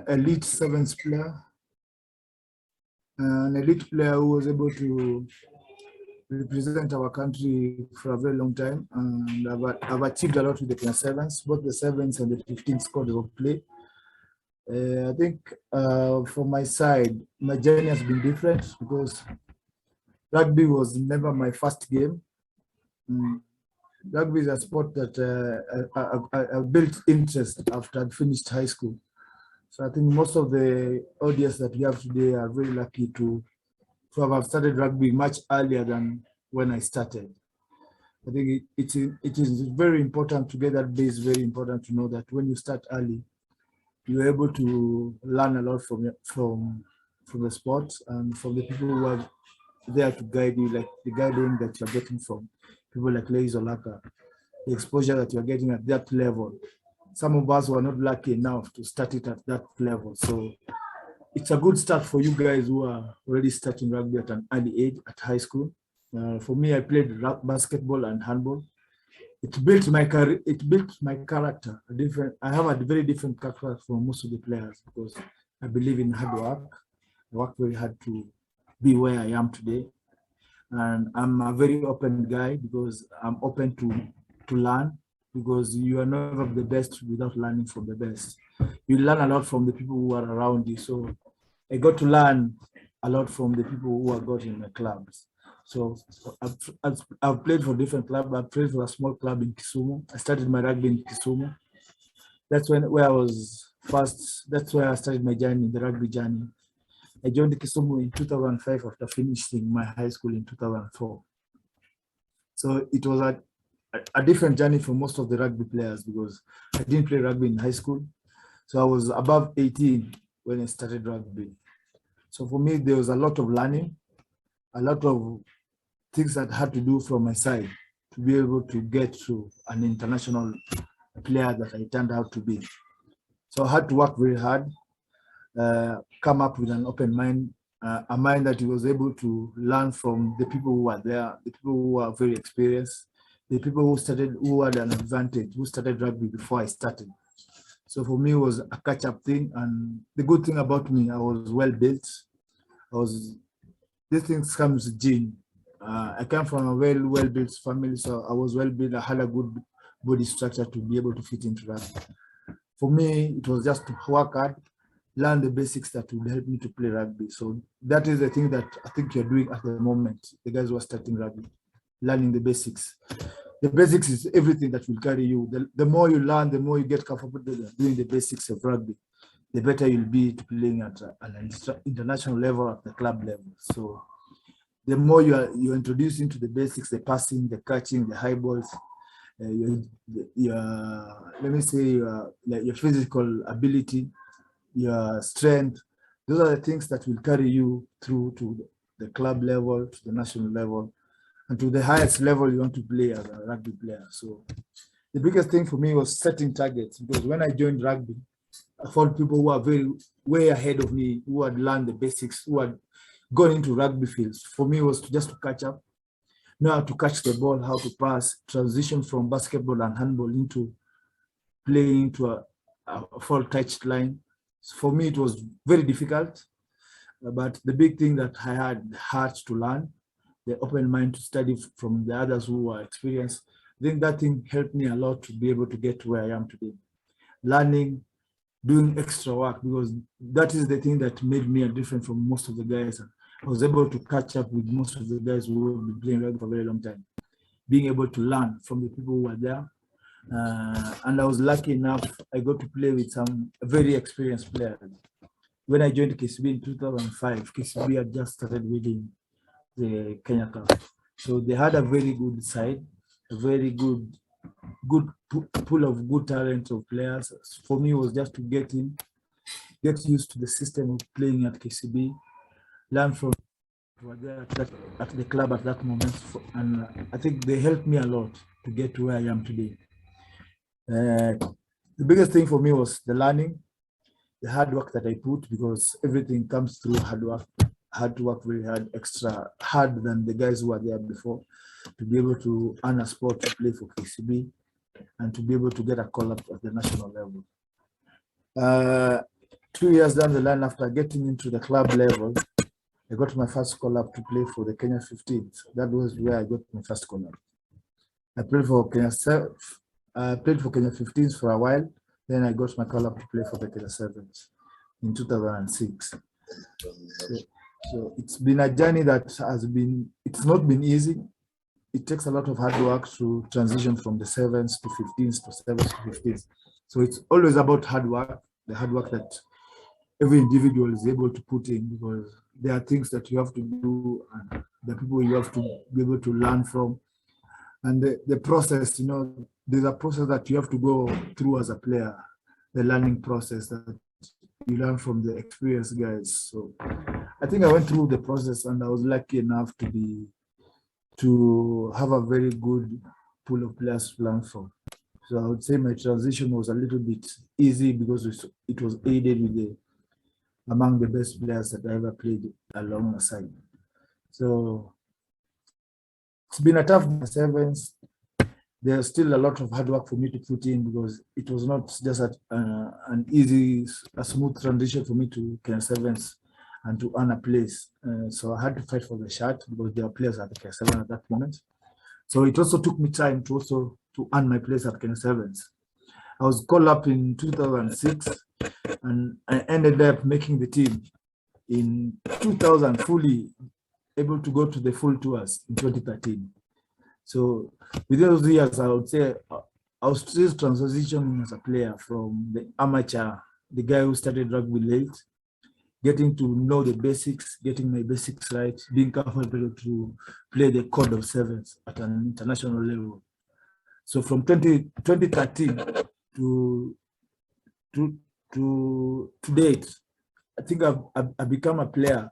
elite sevens player, an elite player who was able to represent our country for a very long time, and I've achieved a lot with the Kenya Sevens, both the sevens and the 15 squad of play. I think from my side, my journey has been different because rugby was never my first game. Rugby is a sport that I built interest after I finished high school. So I think most of the audience that we have today are very lucky to have started rugby much earlier than when I started. I think it is very important to get that base, very important to know that when you start early, you're able to learn a lot from the sport and from the people who are there to guide you, like the guiding that you're getting from people like Leis Olaka, the exposure that you're getting at that level. Some of us were not lucky enough to start it at that level. So it's a good start for you guys who are already starting rugby at an early age at high school. For me, I played basketball and handball. It built my career. It built my character. I have a very different character from most of the players because I believe in hard work. I work very hard to be where I am today, and I'm a very open guy because I'm open to learn. Because you are never the best without learning from the best. You learn a lot from the people who are around you. So I got to learn a lot from the people who are got in my clubs. So I've played for different clubs. I played for a small club in Kisumu. I started my rugby in Kisumu. That's where I was first. That's where I started my journey, the rugby journey. I joined Kisumu in 2005 after finishing my high school in 2004. So it was a different journey for most of the rugby players because I didn't play rugby in high school. So I was above 18 when I started rugby. So for me, there was a lot of learning, a lot of things that I had to do from my side to be able to get to an international player that I turned out to be. So I had to work very hard, come up with an open mind, a mind that was able to learn from the people who were there, the people who are very experienced, the people who had an advantage, who started rugby before I started. So for me, it was a catch-up thing. And the good thing about me, I was well-built. This thing comes gene. I come from a very well-built family, so I was well-built. I had a good body structure to be able to fit into rugby. For me, it was just to work hard, learn the basics that would help me to play rugby. So that is the thing that I think you're doing at the moment, the guys who are starting rugby, learning the basics. The basics is everything that will carry you. The more you learn, the more you get comfortable doing the basics of rugby, the better you'll be to playing at an international level, at the club level. So the more you're introduced into the basics, the passing, the catching, the high balls, let me say your physical ability, your strength, those are the things that will carry you through to the club level, to the national level, and to the highest level you want to play as a rugby player. So the biggest thing for me was setting targets, because when I joined rugby, I found people who are way ahead of me, who had learned the basics, who had gone into rugby fields. For me, it was just to catch up, know how to catch the ball, how to pass, transition from basketball and handball into playing into a full touched line. So for me, it was very difficult, but the big thing that I had heart to learn, the open mind to study from the others who are experienced, I think that thing helped me a lot to be able to get to where I am today. Learning, doing extra work, because that is the thing that made me different from most of the guys. I was able to catch up with most of the guys who have been playing rugby for a very long time, being able to learn from the people who were there. And I was lucky enough, I got to play with some very experienced players. When I joined KCB in 2005, KCB had just started winning the Kenya Cup. So they had a very good side, a very good pool of good talent of players. For me, it was just to get used to the system of playing at KCB, learn from at the club at that moment. And I think they helped me a lot to get to where I am today. The biggest thing for me was the learning, the hard work that I put, because everything comes through hard work. I had to work very hard, extra hard than the guys who were there before, to be able to earn a spot to play for KCB and to be able to get a call up at the national level. 2 years down the line, after getting into the club level, I got my first call up to play for the Kenya 15s. That was where I got my first call up. I played for Kenya 15s for a while. Then I got my call up to play for the Kenya 7s in 2006. So it's been a journey that it's not been easy. It takes a lot of hard work to transition from the 7s to 15s to 7s to 15s. So it's always about hard work, the hard work that every individual is able to put in, because there are things that you have to do and the people you have to be able to learn from. And the process, there's a process that you have to go through as a player, the learning process that you learn from the experienced guys. So I think I went through the process and I was lucky enough to have a very good pool of players to learn from. So I would say my transition was a little bit easy because it was aided with among the best players that I ever played alongside. So it's been a tough 7s. There's still a lot of hard work for me to put in because it was not just an easy, smooth transition for me to Kenya 7s and to earn a place. So I had to fight for the shot because there were players at the Kenya 7 at that moment. So it also took me time to earn my place at Kenya 7s. I was called up in 2006 and I ended up making the team in 2000, fully able to go to the full tours in 2013. So within those years, I would say I was still transitioning as a player from the amateur, the guy who started rugby late, getting to know the basics, getting my basics right, being comfortable to play the code of 7s at an international level. So from 2013 to date, I think I've become a player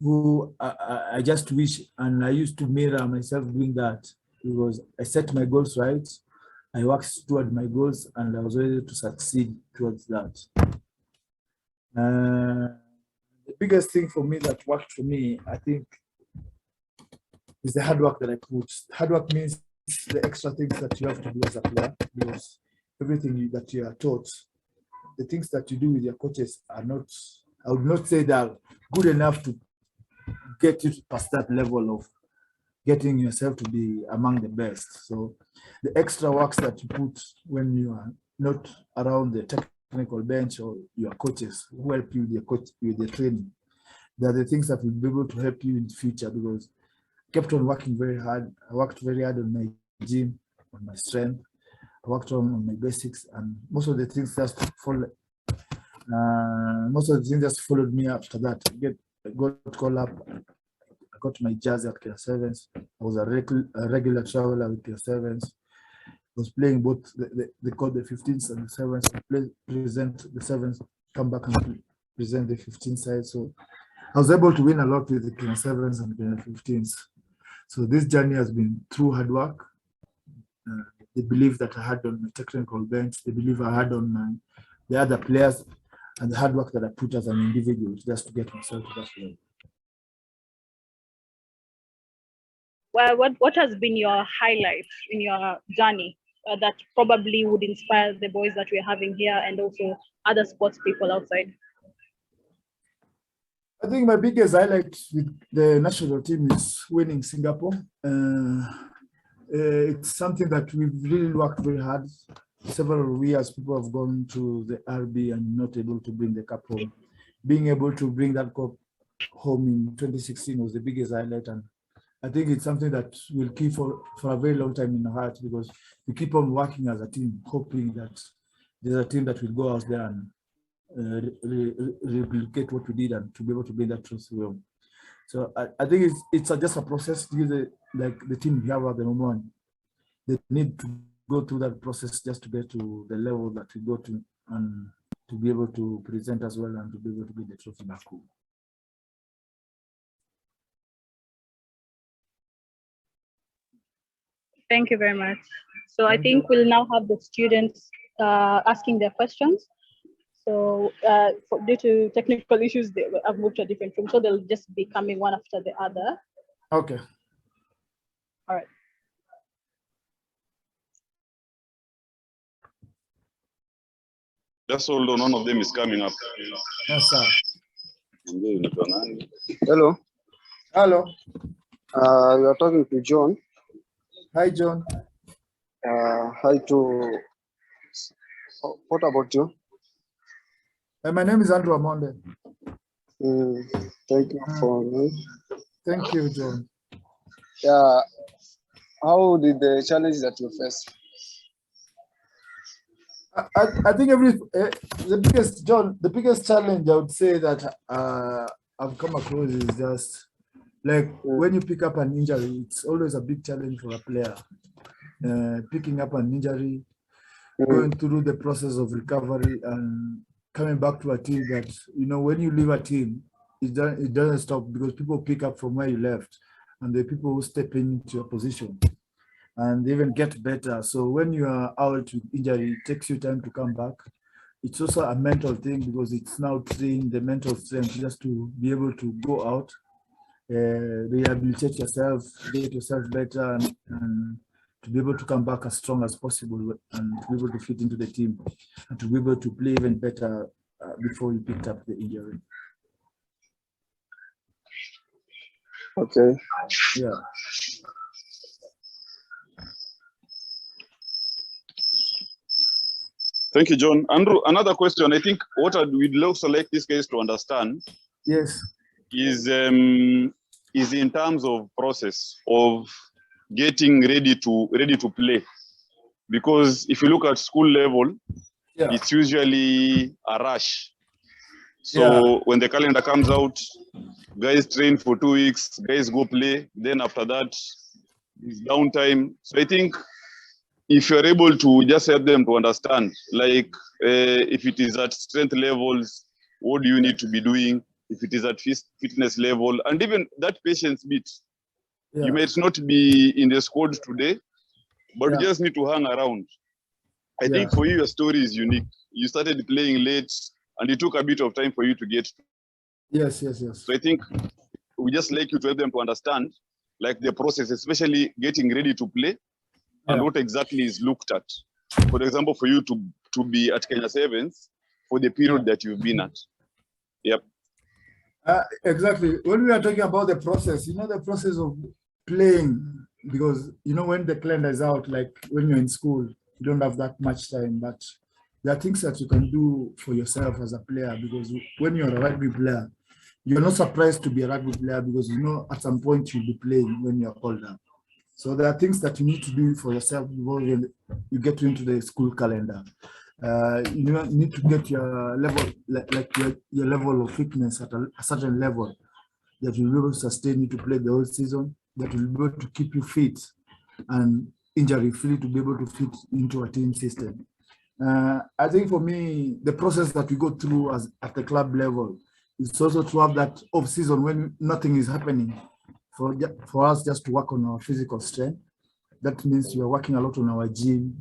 who I just wish, and I used to mirror myself doing that, because I set my goals right, I worked toward my goals, and I was able to succeed towards that. The biggest thing for me that worked for me, I think, is the hard work that I put. Hard work means the extra things that you have to do as a player, because everything that you are taught, the things that you do with your coaches are not, I would not say they're good enough to get you past that level of getting yourself to be among the best. So the extra works that you put when you are not around the technical bench or your coaches who help you with the training, they're the things that will be able to help you in the future, because I kept on working very hard. I worked very hard on my gym, on my strength. I worked on my basics, and most of the things just followed. Most of the things just followed me after that. I got called up. I got my jersey at Kenya 7s. I was a regular traveler with Kenya 7s. I was playing both they call the 15s and the 7s. I present the 7s, come back and present the 15 side. So I was able to win a lot with the Kenya 7s and Kenya 15s. So this journey has been through hard work. The belief that I had on my technical bench, the belief I had on the other players, and the hard work that I put as an individual just to get myself to that level. Well, what has been your highlight in your journey that probably would inspire the boys that we're having here and also other sports people outside? I think my biggest highlight with the national team is winning Singapore. It's something that we've really worked very hard. Several years people have gone to the RB and not able to bring the cup home. Being able to bring that cup home in 2016 was the biggest highlight, and I think it's something that will keep for a very long time in our hearts, because we keep on working as a team, hoping that there's a team that will go out there and replicate what we did and to be able to bring that trophy home. So I think it's just a process. Like the team we have at the moment, they need to go through that process just to get to the level that we go to, and to be able to present as well and to be able to get the trophy back home. Thank you very much. So I think we'll now have the students asking their questions. So due to technical issues, I've moved to a different room, so they'll just be coming one after the other. Okay. All right. Just hold on, one of them is coming up. Yes, sir. Hello. Hello. You are talking to John. Hi, John. Hi to. What about you? My name is Andrew Amonde. Thank you for me. Thank you, John. Yeah. How did the challenge that you faced? I think the biggest challenge I would say that I've come across is just like when you pick up an injury, it's always a big challenge for a player. Picking up an injury, going through the process of recovery and coming back to a team that, when you leave a team, it doesn't stop because people pick up from where you left and the people who step into your position and even get better. So when you are out with injury, it takes you time to come back. It's also a mental thing because it's now training the mental strength just to be able to go out, rehabilitate yourself, get yourself better, and to be able to come back as strong as possible and to be able to fit into the team and to be able to play even better before you picked up the injury. Okay. Yeah. Thank you, John. Andrew, another question. I think what we'd also like this case to understand Yes. is in terms of process of getting ready to play. Because if you look at school level, it's usually a rush. So when the calendar comes out, guys train for 2 weeks, guys go play. Then after that, it's downtime. So I think if you're able to just help them to understand, like if it is at strength levels, what do you need to be doing? If it is at fitness level, and even that patience bit, you might not be in the squad today, but you just need to hang around. I think for you, your story is unique. You started playing late, and it took a bit of time for you to get. Yes. So I think we just like you to help them to understand, like the process, especially getting ready to play, and what exactly is looked at. For example, for you to be at Kenya Sevens for the period that you've been at. Yep. Exactly. When we are talking about the process, the process of playing, because, when the calendar is out, like when you're in school, you don't have that much time, but there are things that you can do for yourself as a player, because when you're a rugby player, you're not surprised to be a rugby player because, at some point you'll be playing when you're older. So there are things that you need to do for yourself before you get into the school calendar. You need to get your level, your level of fitness at a certain level that will be able to sustain you to play the whole season, that will be able to keep you fit and injury-free to be able to fit into a team system. I think for me, the process that we go through at the club level is also to have that off-season when nothing is happening, for us just to work on our physical strength. That means we are working a lot on our gym,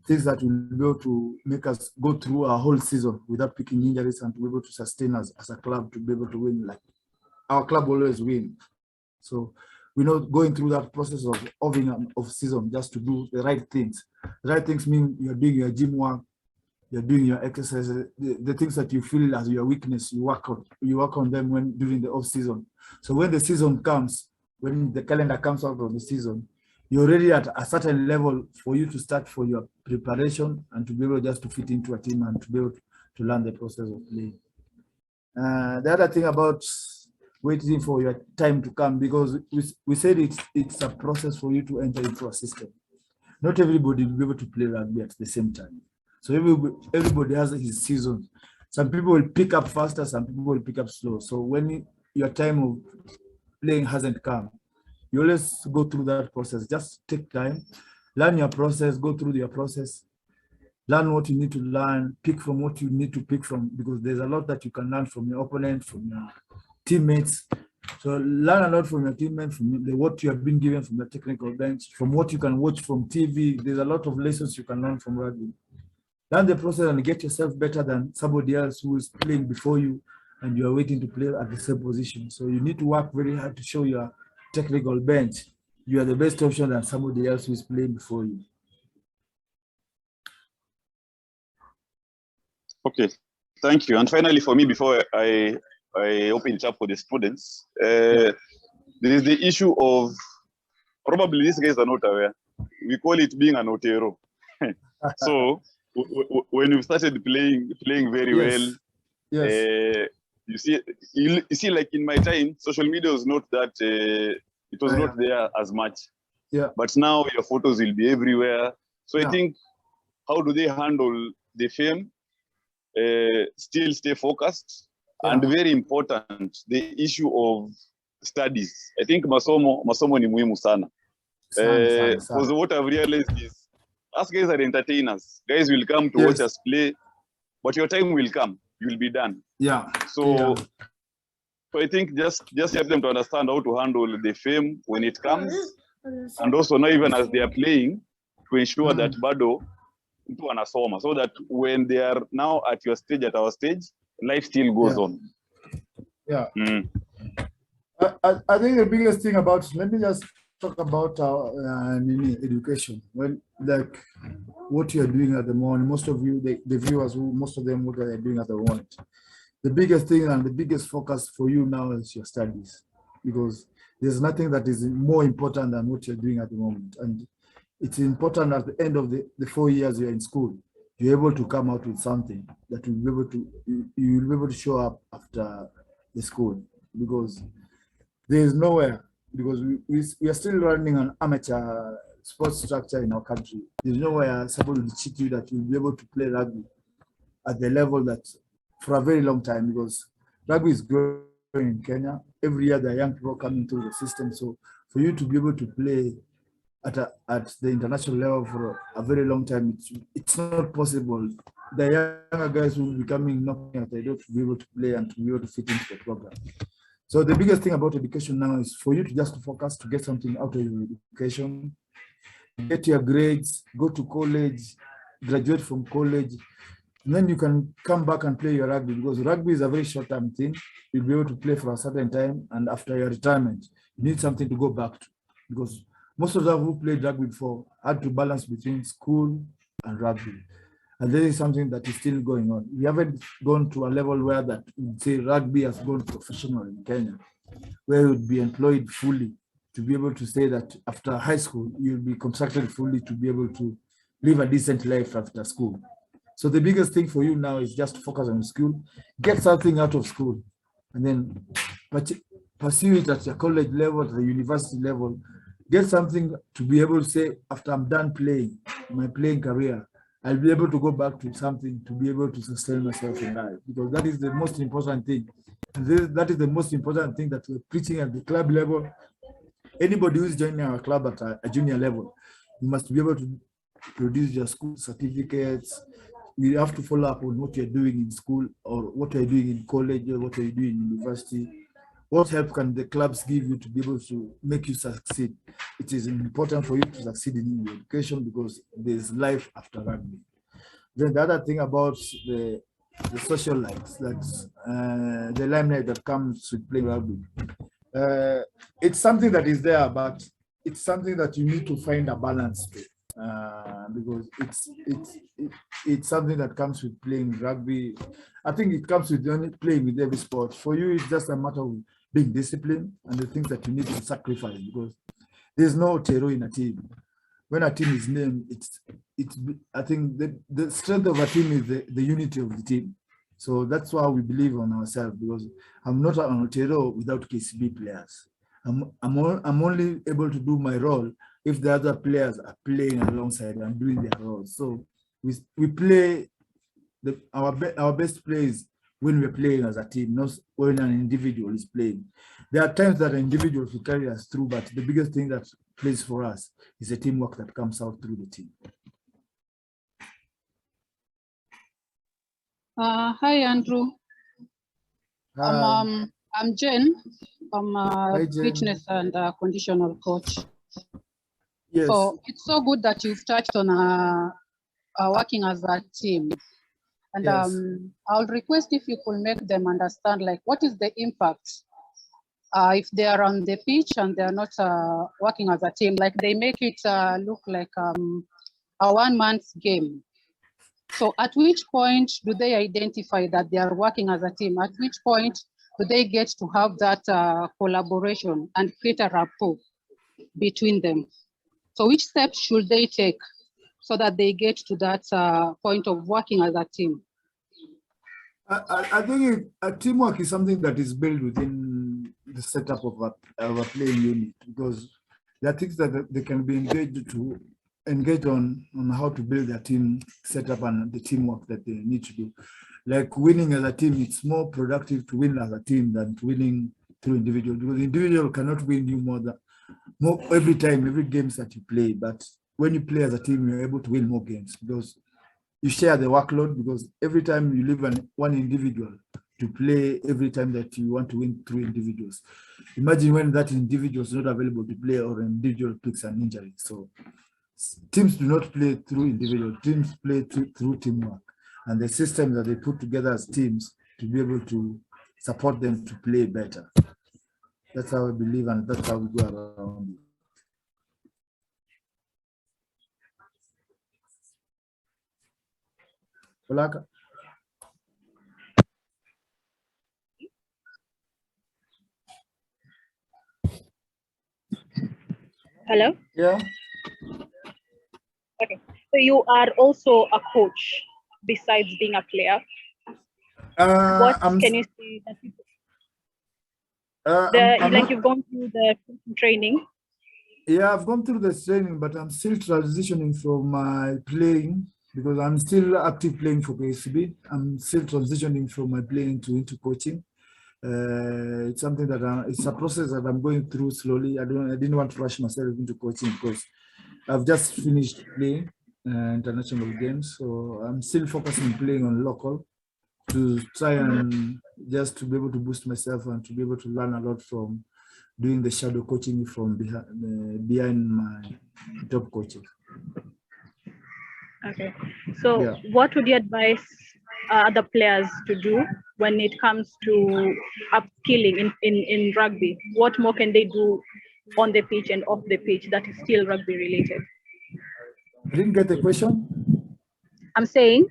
things that will be able to make us go through our whole season without picking injuries and to be able to sustain us as a club to be able to win. Like our club always win. So we're not going through that process of off-season just to do the right things. The right things mean you're doing your gym work, you're doing your exercises, the things that you feel as your weakness, you work on them during the off-season. So when the season comes, when the calendar comes out of the season, you're already at a certain level for you to start for your preparation and to be able just to fit into a team and to be able to learn the process of playing. The other thing about waiting for your time to come, because we said it's a process for you to enter into a system. Not everybody will be able to play rugby at the same time. So everybody has his season. Some people will pick up faster, some people will pick up slow. So when your time of playing hasn't come, you always go through that process. Just take time, learn your process, go through your process, learn what you need to learn, pick from what you need to pick from, because there's a lot that you can learn from your opponent, from your teammates. So learn a lot from your teammates, from what you have been given from the technical bench, from what you can watch from TV. There's a lot of lessons you can learn from rugby. Learn the process and get yourself better than somebody else who is playing before you and you are waiting to play at the same position. So you need to work very hard to show your technical bench you are the best option than somebody else who is playing before you. Okay, thank you. And finally, for me, before I open it up for the students, there is the issue of, probably these guys are not aware, we call it being an Otero. So when you started playing very well, you see, like in my time, social media was not that, it was not there as much. Yeah. But now your photos will be everywhere. So I think, how do they handle the fame? Still stay focused, and very important, the issue of studies. I think masomo ni muhimu sana. Because what I've realized is, us guys are entertainers. Guys will come to watch us play, but your time will come. You will be done. Yeah. So I think just help them to understand how to handle the fame when it comes, and also not even as they are playing, to ensure that bado mtu anasoma, so that when they are now at your stage, at our stage, life still goes on. Yeah. I think the biggest thing about, let me just talk about our education. Well, like what you are doing at the moment, most of you, the viewers, most of them, what they are doing at the moment. The biggest thing and the biggest focus for you now is your studies, because there's nothing that is more important than what you're doing at the moment. And it's important at the end of the 4 years you're in school, you're able to come out with something that will be able to, you will be able to show up after the school, because there is nowhere, because we are still running an amateur sports structure in our country. There's nowhere somebody will cheat you that you'll be able to play rugby at the level that for a very long time, because rugby is growing in Kenya. Every year there are young people coming through the system. So for you to be able to play at the international level for a very long time, it's not possible. The younger guys will be coming knocking at the door to be able to play and to be able to fit into the program. So the biggest thing about education now is for you to just focus to get something out of your education, get your grades, go to college, graduate from college, and then you can come back and play your rugby, because rugby is a very short-term thing. You'll be able to play for a certain time, and after your retirement, you need something to go back to, because most of them who played rugby before had to balance between school and rugby. And this is something that is still going on. We haven't gone to a level where that would say rugby has gone professional in Kenya, where you would be employed fully to be able to say that after high school, you'll be contracted fully to be able to live a decent life after school. So the biggest thing for you now is just focus on school, get something out of school, and then pursue it at your college level, at the university level, get something to be able to say, after I'm done playing, my playing career, I'll be able to go back to something to be able to sustain myself in life, because that is the most important thing. And that is the most important thing that we're preaching at the club level. Anybody who's joining our club at a junior level, you must be able to produce your school certificates. You have to follow up on what you're doing in school, or what you're doing in college, or what you're doing in university. What help can the clubs give you to be able to make you succeed? It is important for you to succeed in your education, because there's life after rugby. Then the other thing about the social life, that's the limelight that comes with playing rugby. It's something that is there, but it's something that you need to find a balance to, because it's something that comes with playing rugby. I think it comes with playing with every sport. For you, it's just a matter of being disciplined and the things that you need to sacrifice, because there's no Otero in a team. When a team is named, I think the strength of a team is the unity of the team. So that's why we believe on ourselves, because I'm not an Otero without KCB players. I'm only able to do my role if the other players are playing alongside and doing their roles. So we play our best plays when we're playing as a team, not when an individual is playing. There are times that an individual will carry us through, but the biggest thing that plays for us is the teamwork that comes out through the team. Hi, Andrew. Hi. I'm Jen. I'm a Hi, Jen. fitness and conditional coach. Yes. So it's so good that you've touched on working as a team. And Yes. I'll request if you could make them understand, like, what is the impact if they are on the pitch and they're not working as a team. Like, they make it look like a one-man's game. So at which point do they identify that they are working as a team? At which point do they get to have that collaboration and create a rapport between them? So which steps should they take so that they get to that point of working as a team? I think teamwork is something that is built within the setup of a playing unit, because there are things that they can be engaged on how to build their team setup and the teamwork that they need to do. Like winning as a team, it's more productive to win as a team than winning through individual, because individual cannot win you more every time, every games that you play. But when you play as a team, you're able to win more games because you share the workload, because every time you leave one individual to play, every time that you want to win through individuals. Imagine when that individual is not available to play or an individual picks an injury. So teams do not play through individual, teams play through teamwork and the system that they put together as teams to be able to support them to play better. That's how I believe, and that's how we go around it. Olaka? Hello? Yeah. Okay. So you are also a coach besides being a player. What can you say that you've gone through the training? Yeah, I've gone through the training, but I'm still transitioning from my playing, because I'm still active playing for KCB. I'm still transitioning from my playing into coaching. It's something that it's a process that I'm going through slowly. I didn't want to rush myself into coaching because I've just finished playing international games, so I'm still focusing on playing on local to try and just to be able to boost myself and to be able to learn a lot from doing the shadow coaching from behind my top coaches. Okay, so yeah. What would you advise other players to do when it comes to upskilling in rugby? What more can they do on the pitch and off the pitch that is still rugby related? I didn't get the question. I'm saying,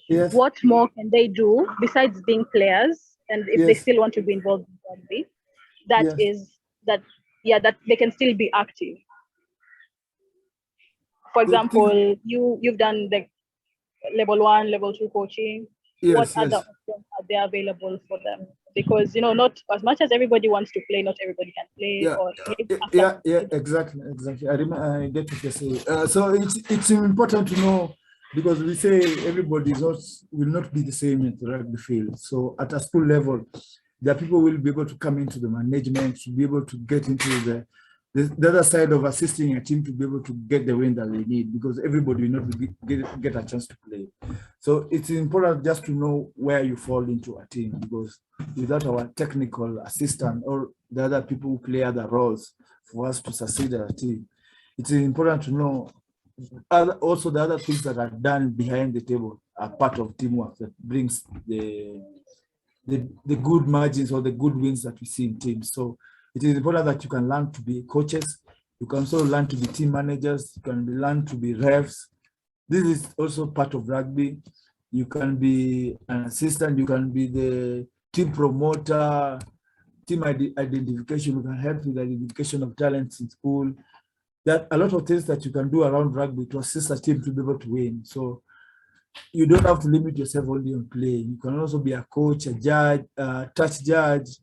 yes. What more can they do besides being players, and if they still want to be involved in rugby, that they can still be active? For example, you've done the level 1, level 2 coaching. What other options are there available for them? Because not as much as everybody wants to play, not everybody can play. Exactly. I get what you're saying. So it's important to know, because we say everybody will not be the same in the rugby field. So at a school level, there are people who will be able to come into the management, to be able to get into the other side of assisting a team to be able to get the win that they need, because everybody will not get a chance to play. So it's important just to know where you fall into a team, because without our technical assistant or the other people who play other roles for us to succeed as a team, it's important to know also the other things that are done behind the table are part of teamwork that brings the good margins or the good wins that we see in teams. So it is important that you can learn to be coaches. You can also learn to be team managers. You can learn to be refs. This is also part of rugby. You can be an assistant. You can be the team promoter, team identification. You can help with the identification of talents in school. There are a lot of things that you can do around rugby to assist a team to be able to win. So you don't have to limit yourself only on playing. You can also be a coach, a judge, a touch judge,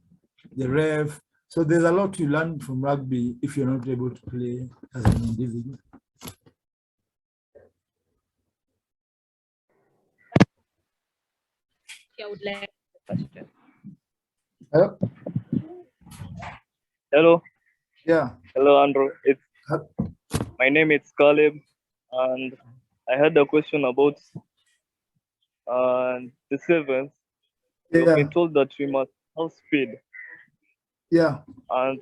the ref. So there's a lot you learn from rugby if you're not able to play as an individual. I would like a question. Hello? Hello. Yeah. Hello, Andrew. My name is Caleb, and I had a question about the sevens. We've been told that we must have speed. Yeah. And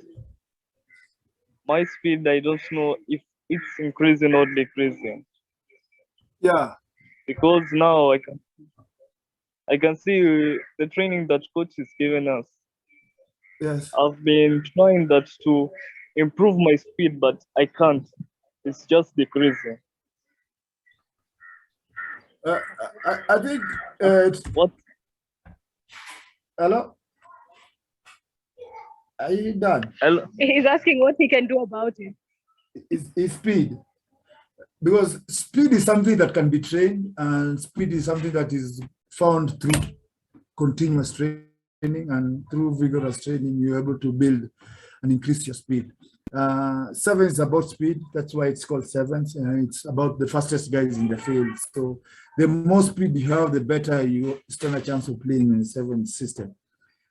my speed, I don't know if it's increasing or decreasing. Yeah. Because now I can see the training that coach is giving us. Yes. I've been trying that to improve my speed, but I can't. It's just decreasing. I think What? Hello? Are you done? Hello? He's asking what he can do about it. Is speed. Because speed is something that can be trained, and speed is something that is found through continuous training, and through vigorous training, you're able to build and increase your speed. Seven is about speed. That's why it's called sevens, and it's about the fastest guys in the field. So the more speed you have, the better you stand a chance of playing in a seven system.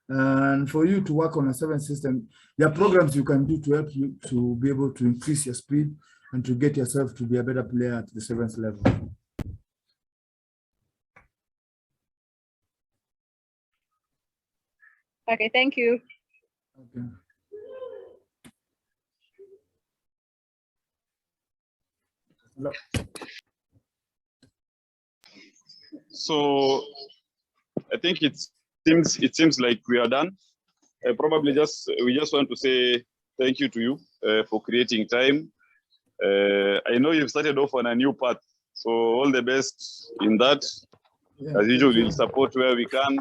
And for you to work on a seven system, there are programs you can do to help you to be able to increase your speed and to get yourself to be a better player at the seventh level. Okay, thank you. Okay. Hello. So I think it seems like we are done. Probably we just want to say thank you to you for creating time. I know you've started off on a new path, so all the best in that. Yeah, as usual, we'll support where we can.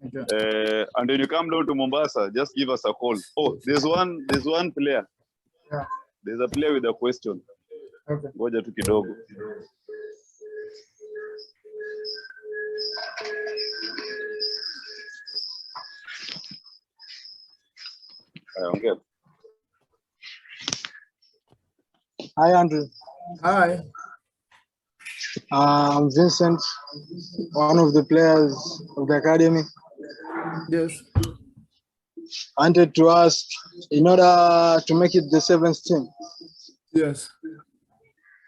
okay. And when you come down to Mombasa, just give us a call. Oh, there's one player. Yeah. There's a player with a question. Okay. Ngoja tu kidogo. Okay. Hi, Andrew. Hi. I'm Vincent, one of the players of the academy. Yes. I wanted to ask, in order to make it the seventh team, Yes.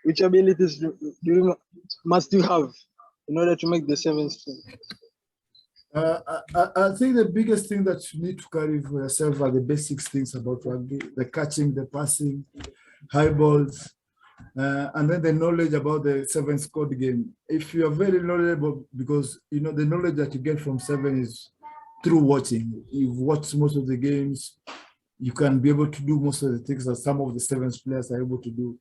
which abilities must you have in order to make the seventh team? I think the biggest thing that you need to carry for yourself are the basic things about rugby: the catching, the passing, high balls, and then the knowledge about the seven squad game. If you are very knowledgeable, because you know the knowledge that you get from seven is through watching. You've watched most of the games, you can be able to do most of the things that some of the sevens players are able to do.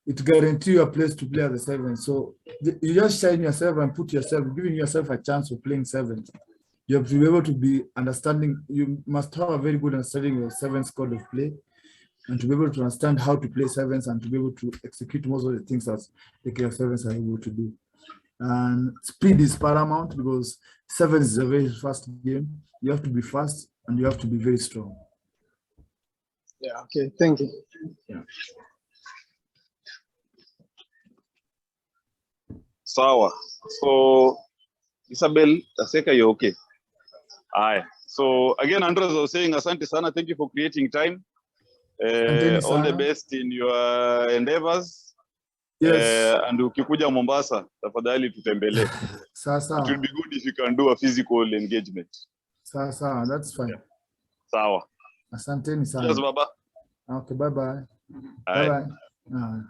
It guarantees you a place to play as a seven. So you just shine yourself and put yourself, giving yourself a chance of playing sevens. You have to be able to be understanding, you must have a very good understanding of seven squad of play, and to be able to understand how to play sevens and to be able to execute most of the things that the sevens are able to do. And speed is paramount because sevens is a very fast game. You have to be fast and you have to be very strong. Yeah, okay, thank you. Yeah. Sawa. So Isabel, Taseka, you're okay. Aye. So again, Andres was saying, asante sana, thank you for creating time. All the best in your endeavors. Yes. And ukikuja Mombasa, tafadhali tutembele. Sasa. It would be good if you can do a physical engagement. Sasa, that's fine. Yeah. Sawa. Asanteni sana. Cheers, Baba. Okay, bye-bye. Bye. Bye-bye.